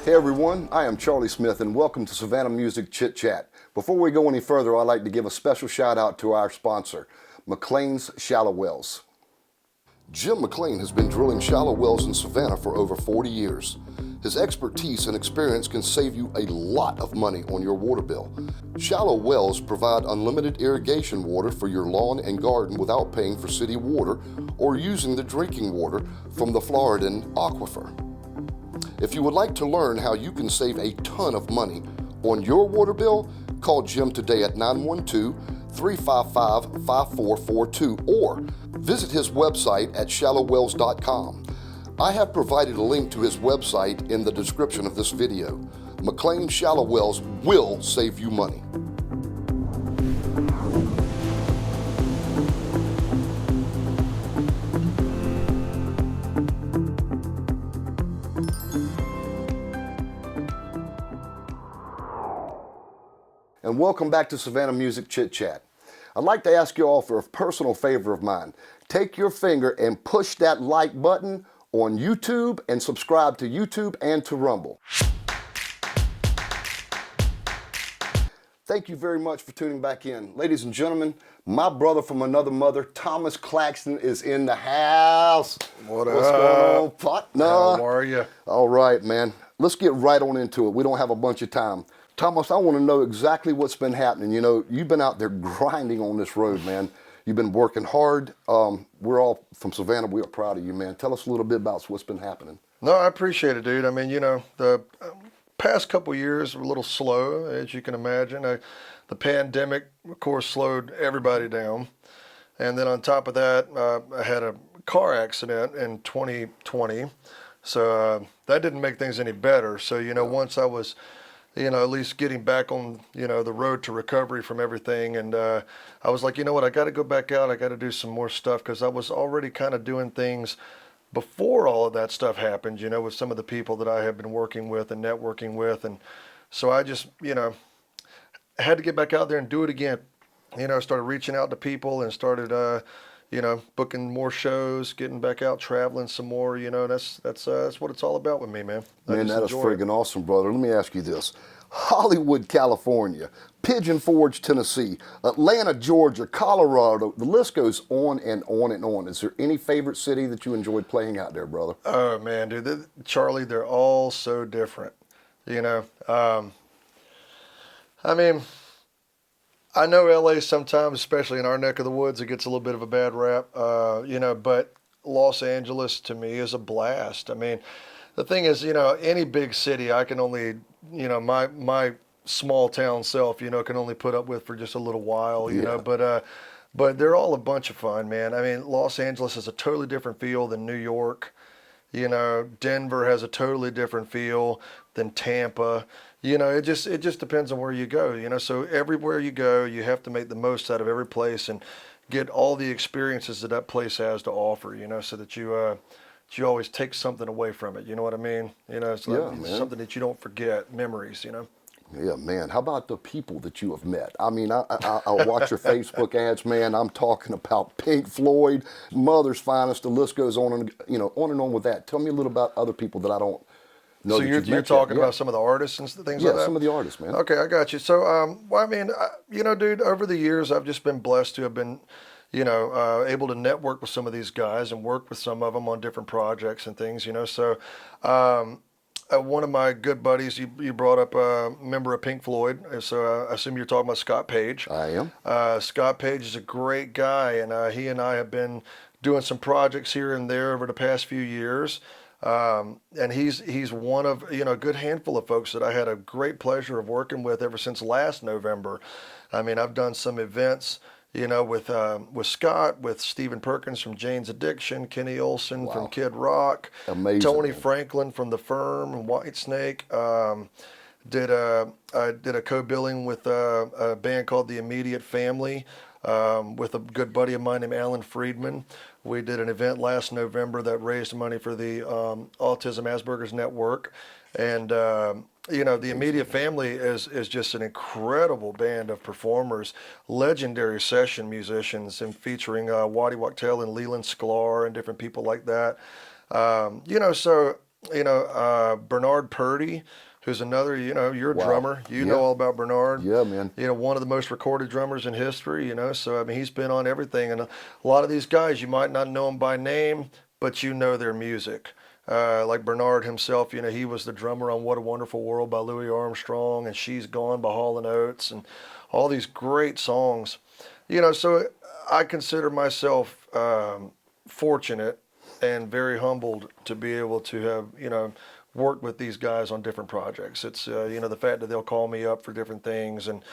Hey everyone, I am Charlie Smith and welcome to Savannah Music Chit Chat. Before we go any further, I'd like to give a special shout out to our sponsor, McLean's Shallow Wells. Jim McLean has been drilling shallow wells in Savannah for over 40 years. His expertise and experience can save you a lot of money on your water bill. Shallow wells provide unlimited irrigation water for your lawn and garden without paying for city water or using the drinking water from the Floridan aquifer. If you would like to learn how you can save a ton of money on your water bill, call Jim today at 912-355-5442 or visit his website at shallowwells.com. I have provided a link to his website in the description of this video. McLean Shallow Wells will save you money. And welcome back to Savannah Music Chit Chat. I'd like to ask you all for a personal favor of mine. Take your finger and push that like button on YouTube and subscribe to YouTube and to Rumble. Thank you very much for tuning back in. Ladies and gentlemen, my brother from another mother, Thomas Claxton, is in the house. What's going on, partner? How are you? All right, man. Let's get right on into it. We don't have a bunch of time. Thomas, I want to know exactly what's been happening. You know, you've been out there grinding on this road, man. You've been working hard. We're all from Savannah. We are proud of you, man. Tell us a little bit about what's been happening. No, I appreciate it, dude. I mean, you know, the past couple years were a little slow, as you can imagine. The pandemic, of course, slowed everybody down. And then on top of that, I had a car accident in 2020. So that didn't make things any better. So, you know, once I was, you know, at least getting back on, you know, the road to recovery from everything. And I was like, you know what, I got to go back out. I got to do some more stuff because I was already kind of doing things before all of that stuff happened, you know, with some of the people that I have been working with and networking with. And so I just, you know, had to get back out there and do it again. You know, started reaching out to people and started, you know, booking more shows, getting back out, traveling some more. You know, that's what it's all about with me, man. Man, that is friggin' awesome, brother. Let me ask you this. Hollywood, California, Pigeon Forge, Tennessee, Atlanta, Georgia, Colorado, the list goes on and on and on. Is there any favorite city that you enjoyed playing out there, brother? Oh, man, dude. Charlie, they're all so different, you know. I mean, I know LA sometimes, especially in our neck of the woods, it gets a little bit of a bad rap, you know, but Los Angeles to me is a blast. I mean, the thing is, you know, any big city I can only, you know, my small town self, you know, can only put up with for just a little while, you know, but they're all a bunch of fun, man. I mean, Los Angeles is a totally different feel than New York. You know, Denver has a totally different feel than Tampa. You know, it just depends on where you go, you know. So everywhere you go, you have to make the most out of every place and get all the experiences that that place has to offer, you know, so that you always take something away from it. You know what I mean? You know, it's like something that you don't forget, memories, you know. Yeah, man. How about the people that you have met? I mean, I watch your Facebook ads, man. I'm talking about Pink Floyd, Mother's Finest. The list goes on and, you know, on and on with that. Tell me a little about other people that I don't know. So you're talking about some of the artists and things like that? Yeah, some of the artists, man. Okay, I got you. So, well, I mean, you know, dude, over the years, I've just been blessed to have been, you know, able to network with some of these guys and work with some of them on different projects and things, you know. So, one of my good buddies, you brought up a member of Pink Floyd, so I assume you're talking about Scott Page. I am. Scott Page is a great guy, and he and I have been doing some projects here and there over the past few years. And he's one of, you know, a good handful of folks that I had a great pleasure of working with ever since last November. I mean, I've done some events, you know, with Scott, with Stephen Perkins from Jane's Addiction, Kenny Olson from Kid Rock, amazing, Tony man. Franklin from The Firm and Whitesnake. I did a co-billing with a band called The Immediate Family with a good buddy of mine named Alan Friedman. We did an event last November that raised money for the Autism Asperger's Network. And you know, the Immediate Family is just an incredible band of performers, legendary session musicians, and featuring Waddy Wachtel and Leland Sklar and different people like that. You know, so Bernard Purdy, who's another, you're a Wow. drummer. You know Yeah. all about Bernard. Yeah, man. One of the most recorded drummers in history, so I mean, he's been on everything. And a lot of these guys, you might not know them by name, but you know their music. Like Bernard himself, he was the drummer on What a Wonderful World by Louis Armstrong and She's Gone by Hall & Oates and all these great songs. So I consider myself fortunate and very humbled to be able to have, worked with these guys on different projects. It's, the fact that they'll call me up for different things, and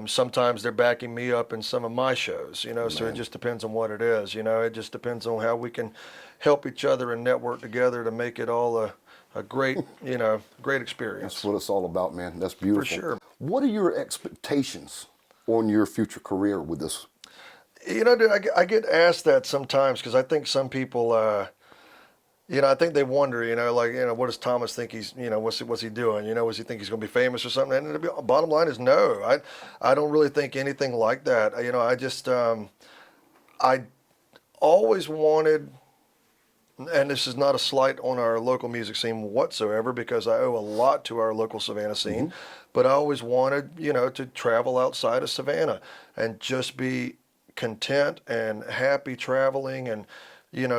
sometimes they're backing me up in some of my shows, so it just depends on what it is. It just depends on how we can help each other and network together to make it all a great, great experience. That's what it's all about, man. That's beautiful. For sure. What are your expectations on your future career with this? Dude, I get asked that sometimes because I think some people, I think they wonder, what does Thomas think he's, what's he doing? Does he think he's going to be famous or something? And the bottom line is no. I don't really think anything like that. I just, I always wanted, and this is not a slight on our local music scene whatsoever, because I owe a lot to our local Savannah scene, but I always wanted, to travel outside of Savannah and just be content and happy traveling and,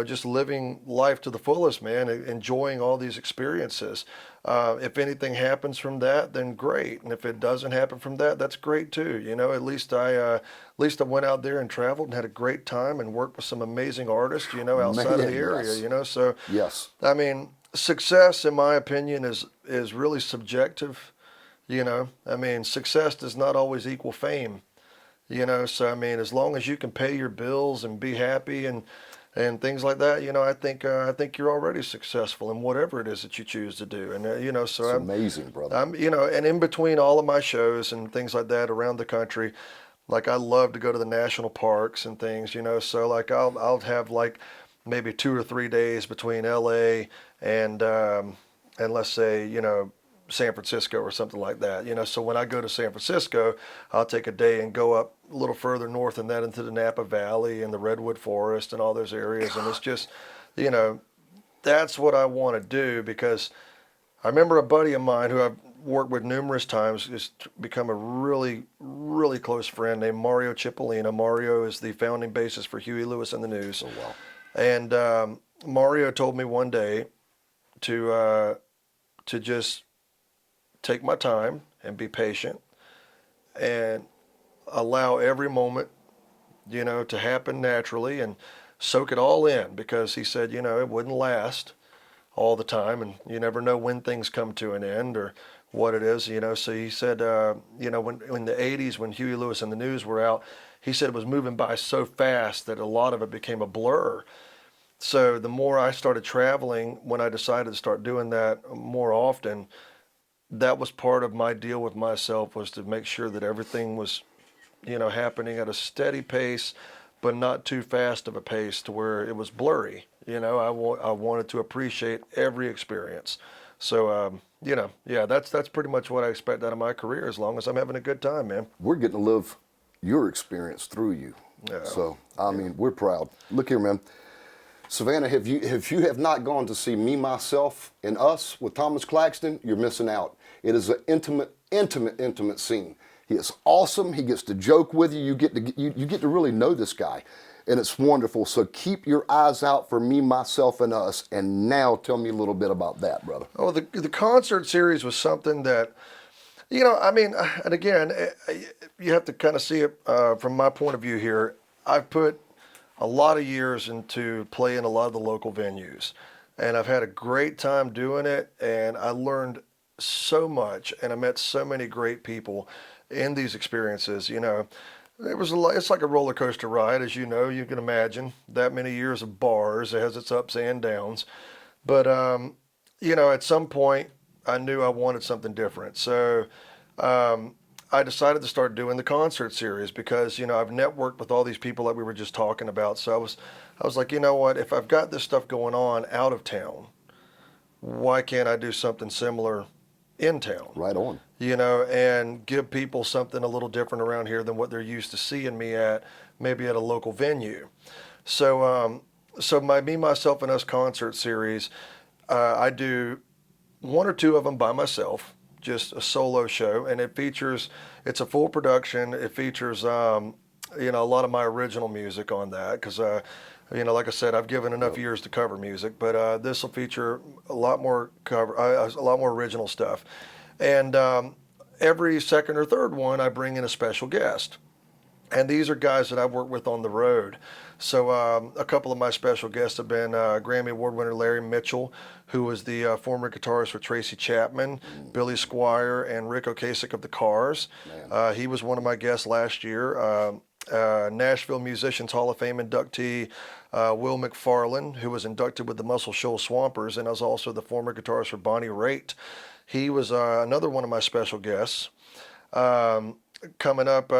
just living life to the fullest, man, enjoying all these experiences. If anything happens from that, then great. And if it doesn't happen from that, that's great too. At least I went out there and traveled and had a great time and worked with some amazing artists, outside of the area, yes. So, Yes. I mean, success, in my opinion, is really subjective. I mean, success does not always equal fame. So I mean, as long as you can pay your bills and be happy and things like that, I think you're already successful in whatever it is that you choose to do. And so It's amazing, brother. I'm and in between all of my shows and things like that around the country, like I love to go to the national parks and things, so like I'll have like maybe 2 or 3 days between LA and let's say, San Francisco or something like that, so when I go to San Francisco, I'll take a day and go up a little further north than that into the Napa Valley and the Redwood Forest and all those areas. And it's just, that's what I want to do, because I remember a buddy of mine who I've worked with numerous times, has become a really, really close friend, named Mario Cipollina. Mario is the founding bassist for Huey Lewis and the News. Oh, wow. And Mario told me one day to just take my time and be patient and allow every moment, to happen naturally and soak it all in, because he said, it wouldn't last all the time and you never know when things come to an end or what it is, So he said, when in the 80s, when Huey Lewis and the News were out, he said it was moving by so fast that a lot of it became a blur. So the more I started traveling, when I decided to start doing that more often, that was part of my deal with myself, was to make sure that everything was, happening at a steady pace, but not too fast of a pace to where it was blurry. I wanted to appreciate every experience. So, yeah, that's pretty much what I expect out of my career, as long as I'm having a good time, man. We're getting to live your experience through you. Yeah. So, I mean, we're proud. Look here, man. Savannah, if you have not gone to see Me, Myself, and Us with Thomas Claxton, you're missing out. It is an intimate scene. He is awesome. He gets to joke with you. You get to really know this guy, and it's wonderful. So keep your eyes out for Me, Myself, and Us. And now tell me a little bit about that, brother. Oh, the concert series was something that, I mean, and again, you have to kind of see it from my point of view here. I've put a lot of years into playing a lot of the local venues, and I've had a great time doing it, and I learned so much, and I met so many great people in these experiences. It's like a roller coaster ride, as you can imagine. That many years of bars, it has its ups and downs, but at some point I knew I wanted something different. So I decided to start doing the concert series, because I've networked with all these people like we were just talking about. So I was like, what, if I've got this stuff going on out of town, why can't I do something similar in town? Right on. And give people something a little different around here than what they're used to seeing me at, maybe at a local venue. So my Me, Myself, and Us concert series, I do one or two of them by myself, just a solo show, and it's a full production. It features, a lot of my original music on that because, like I said, I've given enough years to cover music, but this will feature a lot more a lot more original stuff. And every second or third one, I bring in a special guest. And these are guys that I've worked with on the road. So a couple of my special guests have been Grammy Award winner Larry Mitchell, who was the former guitarist for Tracy Chapman, Billy Squire, and Rick Ocasek of the Cars. He was one of my guests last year. Nashville Musicians Hall of Fame inductee Will McFarlane, who was inducted with the Muscle Shoals Swampers, and was also the former guitarist for Bonnie Raitt. He was another one of my special guests. Coming up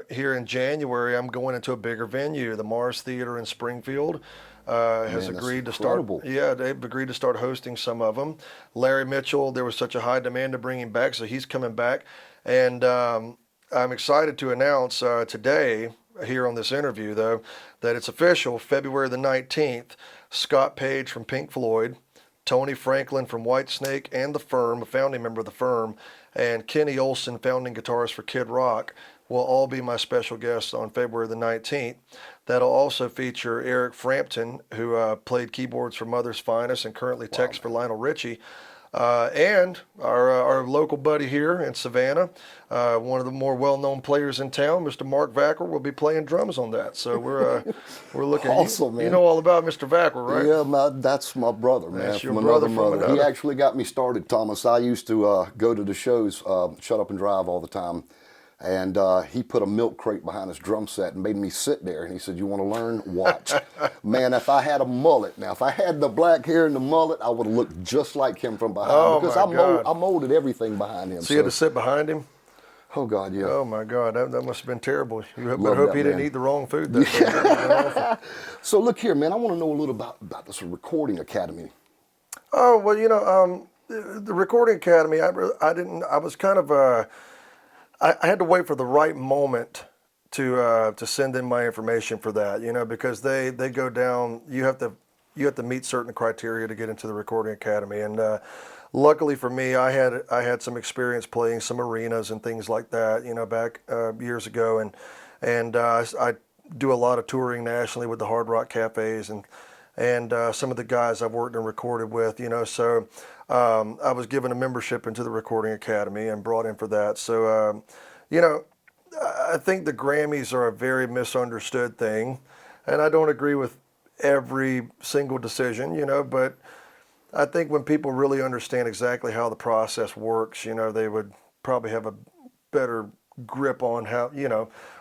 here in January, I'm going into a bigger venue. The Mars Theater in Springfield has agreed to start. Yeah, they've agreed to start hosting some of them. Larry Mitchell, there was such a high demand to bring him back, so he's coming back. And I'm excited to announce today, here on this interview, though, that it's official. February the 19th, Scott Page from Pink Floyd, Tony Franklin from Whitesnake and The Firm, a founding member of The Firm, and Kenny Olson, founding guitarist for Kid Rock, will all be my special guests on February the 19th. That'll also feature Eric Frampton, who played keyboards for Mother's Finest and currently texts for Lionel Richie, and our local buddy here in Savannah, one of the more well-known players in town, Mr. Mark Vacker, will be playing drums on that. So we're looking. Awesome, man. You know all about Mr. Vacker, right? Yeah, that's my brother, man. That's your from brother another from mother. He actually got me started, Thomas. I used to go to the shows, Shut Up and Drive all the time. And he put a milk crate behind his drum set and made me sit there. And he said, "You want to learn? Watch." Man, if I had a mullet, now if I had the black hair and the mullet, I would have looked just like him from behind. Oh, because I molded everything behind him. So you had to sit behind him? Oh, God, yeah. Oh, my God, that must have been terrible. I Love hope that, he didn't man. eat the wrong food. That So look here, man, I want to know a little about this recording academy. Oh, well, the Recording Academy, I was kind of, I had to wait for the right moment to send in my information for that, because they go down, you have to meet certain criteria to get into the Recording Academy. And luckily for me, I had some experience playing some arenas and things like that, back years ago. And I do a lot of touring nationally with the Hard Rock Cafes and some of the guys I've worked and recorded with, so I was given a membership into the Recording Academy and brought in for that. So, I think the Grammys are a very misunderstood thing, and I don't agree with every single decision, but I think when people really understand exactly how the process works, they would probably have a better grip on how,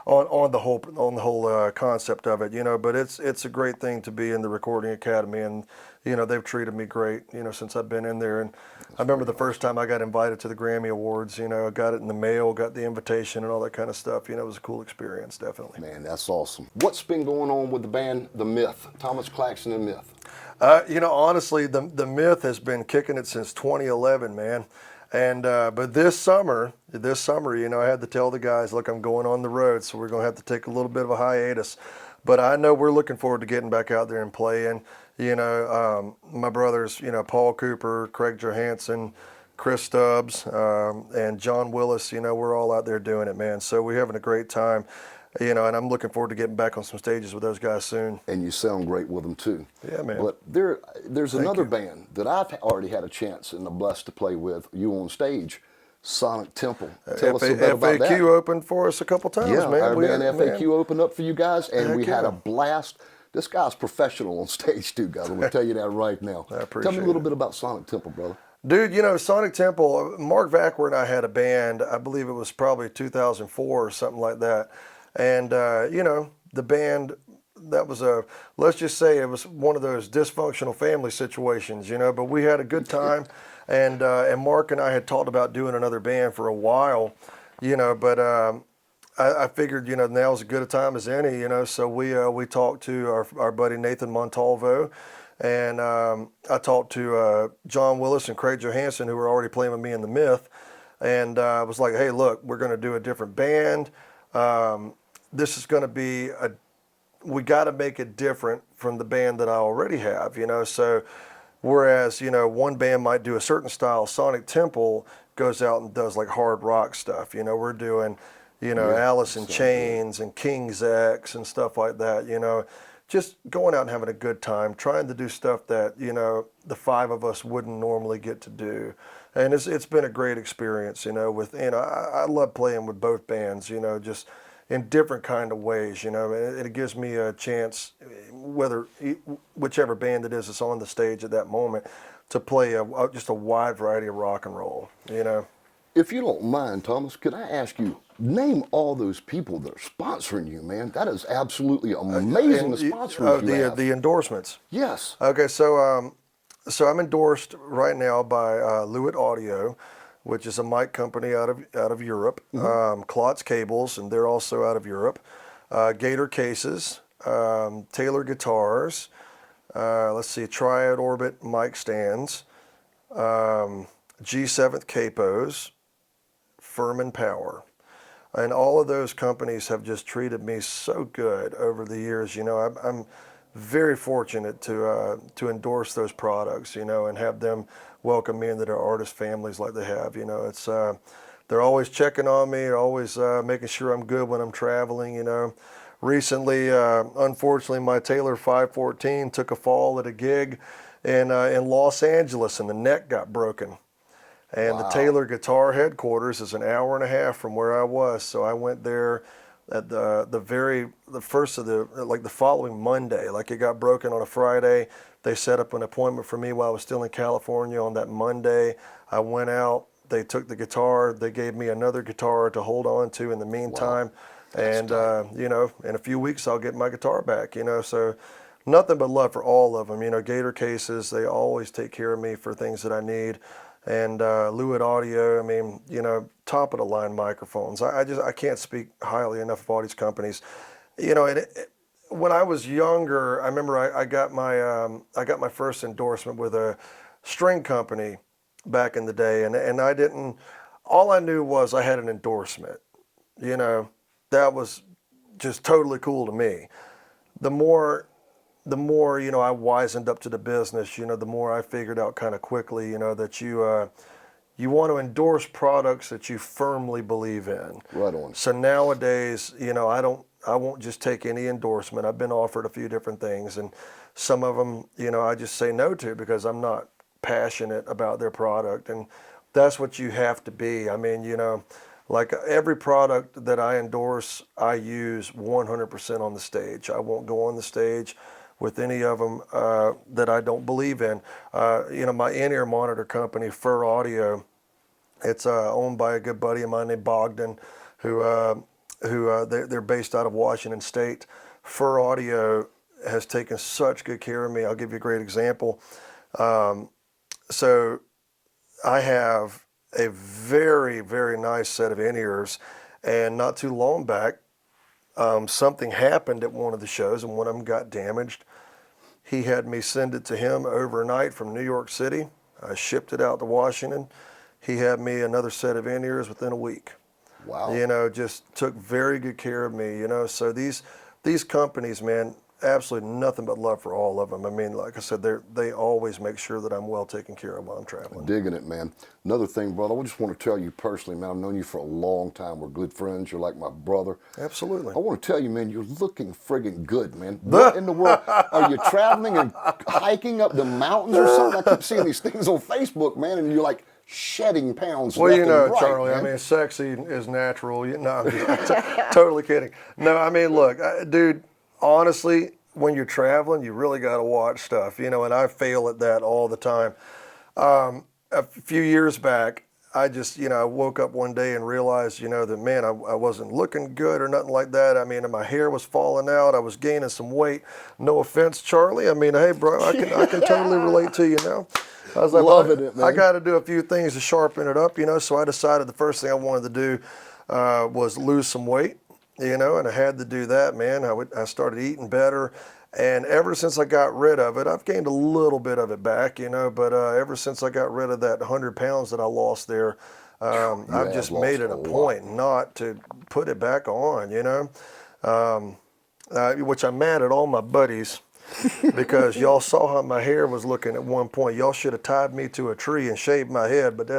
on the whole concept of it, but it's a great thing to be in the Recording Academy, and they've treated me great, since I've been in there. And I remember the first time I got invited to the Grammy Awards, I got it in the mail, got the invitation and all that kind of stuff. It was a cool experience, definitely. Man, that's awesome. What's been going on with the band The Myth, Thomas Claxton and Myth? Honestly, the Myth has been kicking it since 2011, man. And but this summer, I had to tell the guys, look, I'm going on the road, so we're going to have to take a little bit of a hiatus. But I know we're looking forward to getting back out there and playing. My brothers, Paul Cooper, Craig Johansson, Chris Stubbs, and John Willis, we're all out there doing it, man. So we're having a great time. And I'm looking forward to getting back on some stages with those guys soon. And you sound great with them, too. Yeah, man. But there's another band that I've already had a chance and I'm blessed to play with, you on stage, Sonic Temple. Tell us a bit about that. FAQ opened for us a couple times, yeah, man. Our band FAQ opened up for you guys, and we had yeah. a blast. This guy's professional on stage, too, guys. I'm going to tell you that right now. I appreciate Tell me a little bit about Sonic Temple, brother. Dude, Sonic Temple, Mark Vacker and I had a band, I believe it was probably 2004 or something like that. And, the band, that was let's just say it was one of those dysfunctional family situations, but we had a good time. And Mark and I had talked about doing another band for a while, but I figured, now's as good a time as any, so we talked to our buddy Nathan Montalvo, and I talked to John Willis and Craig Johansson, who were already playing with me in The Myth, and I was like, hey, look, we're going to do a different band. This is going to be we got to make it different from the band that I already have, so Whereas, one band might do a certain style. Sonic Temple goes out and does like hard rock stuff. We're doing, Alice in Chains and King's X and stuff like that, just going out and having a good time, trying to do stuff that, the five of us wouldn't normally get to do. And it's been a great experience, I love playing with both bands, just in different kind of ways, it gives me a chance, whichever band it is that's on the stage at that moment, to play just a wide variety of rock and roll, If you don't mind, Thomas, could I ask you, name all those people that are sponsoring you, man? That is absolutely amazing, the sponsors you have. The endorsements. Yes. Okay, so I'm endorsed right now by Lewitt Audio, which is a mic company out of Europe. Klotz Cables, and they're also out of Europe. Gator Cases, Taylor Guitars. Let's see, Triad Orbit mic stands. G7th Capos. Furman Power. And all of those companies have just treated me so good over the years. I'm very fortunate to endorse those products, and have them welcome me into their artist families like they have. It's they're always checking on me, always making sure I'm good when I'm traveling. Recently, unfortunately, my Taylor 514 took a fall at a gig in Los Angeles, and the neck got broken. And the Taylor Guitar headquarters is an hour and a half from where I was, so I went there at the first of the following Monday. Like, it got broken on a Friday. They set up an appointment for me while I was still in California on that Monday. I went out. They took the guitar. They gave me another guitar to hold on to in the meantime. Wow. And in a few weeks I'll get my guitar back. So nothing but love for all of them. Gator Cases, they always take care of me for things that I need. And Lewitt Audio, top of the line microphones. I can't speak highly enough of all these companies. When I was younger, I remember I got my first endorsement with a string company back in the day, and I didn't. All I knew was I had an endorsement. That was just totally cool to me. The more I wisened up to the business, the more I figured out kind of quickly, that you want to endorse products that you firmly believe in. Right on. So nowadays, I won't just take any endorsement. I've been offered a few different things, and some of them, I just say no to because I'm not passionate about their product, and that's what you have to be. Like every product that I endorse, I use 100% on the stage. I won't go on the stage with any of them that I don't believe in. My in-ear monitor company, Fur Audio, it's owned by a good buddy of mine named Bogdan, who they're based out of Washington State. Fur Audio has taken such good care of me. I'll give you a great example. So I have a very, very nice set of in-ears, and not too long back, something happened at one of the shows, and one of them got damaged. He had me send it to him overnight from New York City. I shipped it out to Washington. He had me another set of in-ears within a week. Wow. Just took very good care of me, So these companies, man, absolutely nothing but love for all of them. Like I said, they always make sure that I'm well taken care of while I'm traveling. Digging it, man. Another thing, brother, I just want to tell you personally, man, I've known you for a long time. We're good friends. You're like my brother. Absolutely. I want to tell you, man, you're looking friggin' good, man. What in the world? Are you traveling and hiking up the mountains or something? I keep seeing these things on Facebook, man, and you're like shedding pounds left and right, Charlie, man. sexy is natural. I'm just totally kidding. No, look, dude, honestly, when you're traveling, you really got to watch stuff, and I fail at that all the time. A few years back, I just, I woke up one day and realized, that, man, I wasn't looking good or nothing like that. My hair was falling out. I was gaining some weight. No offense, Charlie. hey, bro, I can totally relate to you now. I was like, loving it, man. I got to do a few things to sharpen it up, So I decided the first thing I wanted to do was lose some weight, and I had to do that, man. I started eating better. And ever since I got rid of it, I've gained a little bit of it back, but ever since I got rid of that 100 pounds that I lost there, I've just made it a point not to put it back on, which I'm mad at all my buddies because y'all saw how my hair was looking at one point. Y'all should have tied me to a tree and shaved my head, but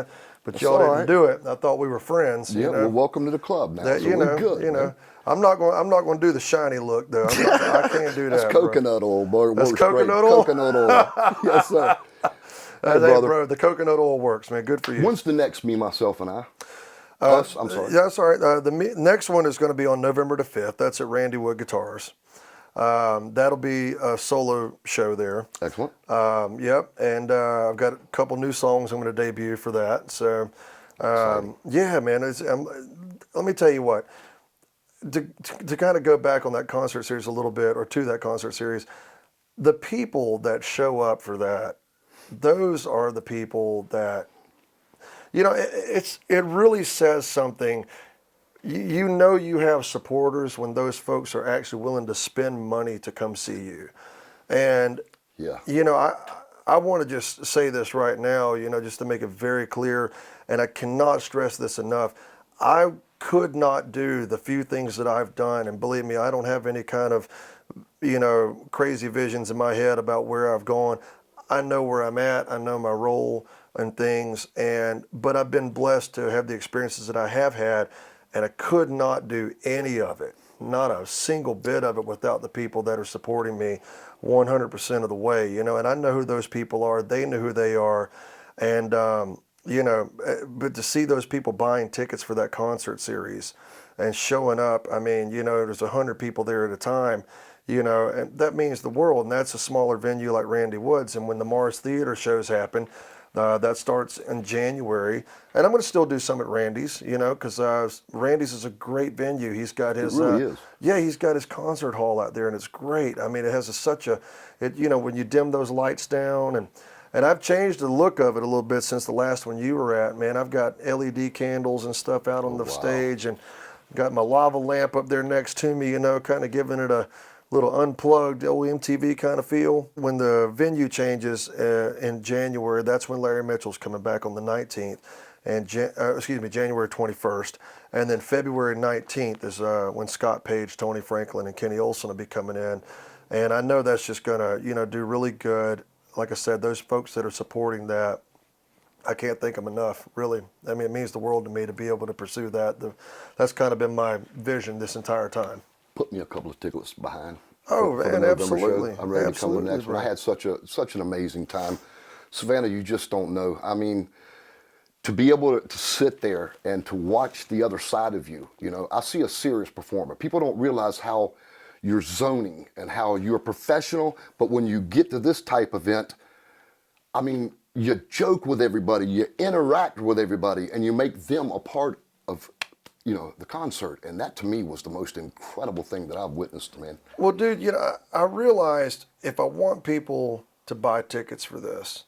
y'all all didn't right. do it. I thought we were friends. Yeah, well, welcome to the club now. That, so we're good. Man. I'm not going to do the shiny look though. I can't do that. That's coconut oil, bro. That's coconut oil. oil. Coconut oil. Yes, sir. Hey, Hey, brother. bro, the coconut oil works, man. Good for you. When's the next Me, Myself, and I? Us? I'm sorry. Yeah, that's all right. Next one is going to be on November the 5th. That's at Randy Wood Guitars. That'll be a solo show there. Excellent. Yep, and I've got a couple new songs I'm going to debut for that. So, yeah, man. Let me tell you what. To kind of go back on that concert series a little bit, or to that concert series, the people that show up for that, those are the people that, it really says something. You know you have supporters when those folks are actually willing to spend money to come see you. And, Yeah. I want to just say this right now, just to make it very clear, and I cannot stress this enough. I could not do the few things that I've done, and believe me, I don't have any kind of, crazy visions in my head about where I've gone. I know where I'm at. I know my role and things, but I've been blessed to have the experiences that I have had, and I could not do any of it, not a single bit of it, without the people that are supporting me 100% of the way, and I know who those people are. They know who they are, and, but to see those people buying tickets for that concert series and showing up, I mean, there's 100 people there at a time, and that means the world, and that's a smaller venue like Randy Woods. And when the Mars Theater shows happen, that starts in January, and I'm going to still do some at Randy's, because Randy's is a great venue. He's got his, It really is. Yeah, he's got his concert hall out there, and it's great. I mean, it has when you dim those lights down, and I've changed the look of it a little bit since the last one you were at, man. I've got LED candles and stuff out on the stage, and got my lava lamp up there next to me, kind of giving it a little unplugged old MTV kind of feel. When the venue changes in January, that's when Larry Mitchell's coming back on the 19th, and January 21st, and then February 19th is when Scott Page, Tony Franklin, and Kenny Olson will be coming in, and I know that's just gonna do really good. Like I said, those folks that are supporting that, I can't thank them enough, really. I mean, it means the world to me to be able to pursue that. That's kind of been my vision this entire time. Put me a couple of tickets behind. Oh, for the man, November absolutely. Show. I'm ready to come to the next one. Right. I had such an amazing time. Savannah, you just don't know. I mean, to be able to sit there and to watch the other side of you, I see a serious performer. People don't realize how you're zoning and how you're professional, but when you get to this type of event, I mean, you joke with everybody, you interact with everybody, and you make them a part of the concert. And that to me was the most incredible thing that I've witnessed, man. Well, dude, I realized if I want people to buy tickets for this,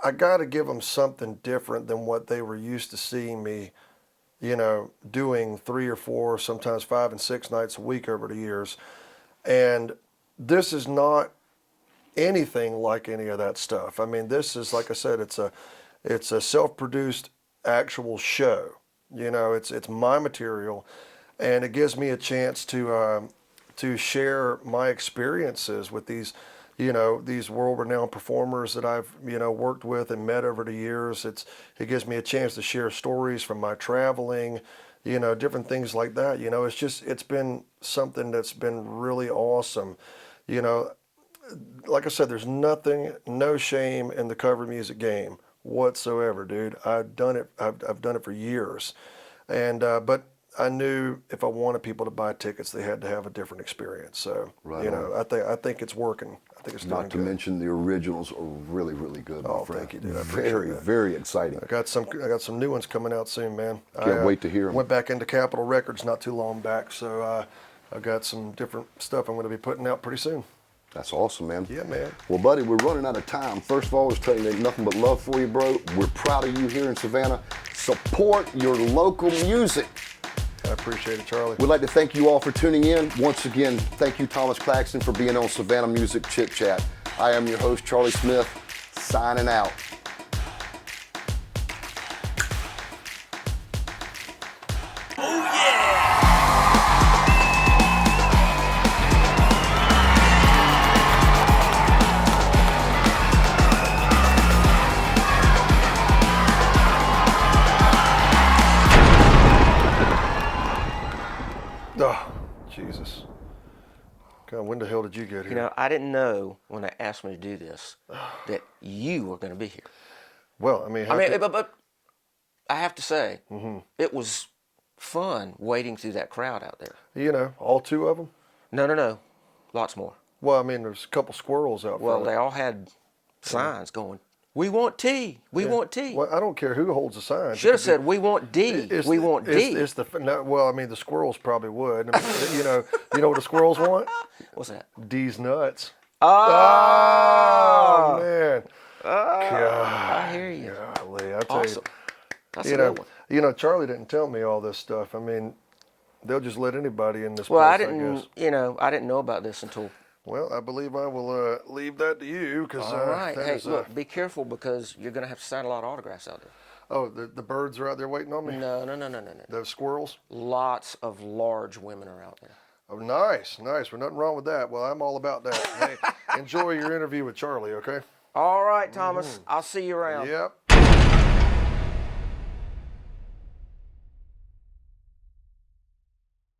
I got to give them something different than what they were used to seeing me, doing 3 or 4, sometimes 5 and 6 nights a week over the years. And this is not anything like any of that stuff. I mean, this is, like I said, it's a self-produced actual show. It's my material, and it gives me a chance to share my experiences with these world-renowned performers that I've worked with and met over the years. It gives me a chance to share stories from my traveling, different things like that. It's been something that's been really awesome. Like I said, there's no shame in the cover music game whatsoever, dude. I've done it for years, and but I knew if I wanted people to buy tickets, they had to have a different experience. So Right on. I think it's working. I think it's doing Not to good. mention the originals are really, really good, my friend. Thank you, dude. I appreciate Very, that. very exciting. I got some new ones coming out soon, man. Can't wait to hear 'em. Went back into Capitol Records not too long back, so I got some different stuff I'm going to be putting out pretty soon. That's awesome, man. Yeah, man. Well, buddy, we're running out of time. First of all, I was telling you nothing but love for you, bro. We're proud of you here in Savannah. Support your local music. I appreciate it, Charlie. We'd like to thank you all for tuning in. Once again, thank you, Thomas Claxton, for being on Savannah Music Chit Chat. I am your host, Charlie Smith, signing out. Oh, Jesus. God, when the hell did you get here? You know, I didn't know when they asked me to do this that you were going to be here. Well, I mean, But I have to say, it was fun wading through that crowd out there. you know, all two of them? No. Lots more. Well, I mean, there's a couple squirrels out Well, front. they all had signs going, "We want tea. We want tea." Well, I don't care who holds the sign. Should have said, "We want D. We want D." Well, I mean, the squirrels probably would. I mean, you know what the squirrels want? What's that? D's nuts. Oh, Man. God. I hear you. Golly, I tell Awesome. That's a you, good one. Charlie didn't tell me all this stuff. I mean, they'll just let anybody in this Well, place, I didn't. guess. I didn't know about this until. Well, I believe I will leave that to you because. All right. Hey, look, be careful because you're going to have to sign a lot of autographs out there. Oh, the birds are out there waiting on me. No. The squirrels. Lots of large women are out there. Oh, nice. Well, nothing wrong with that. Well, I'm all about that. Hey, enjoy your interview with Charlie, okay? All right, Thomas. I'll see you around. Yep.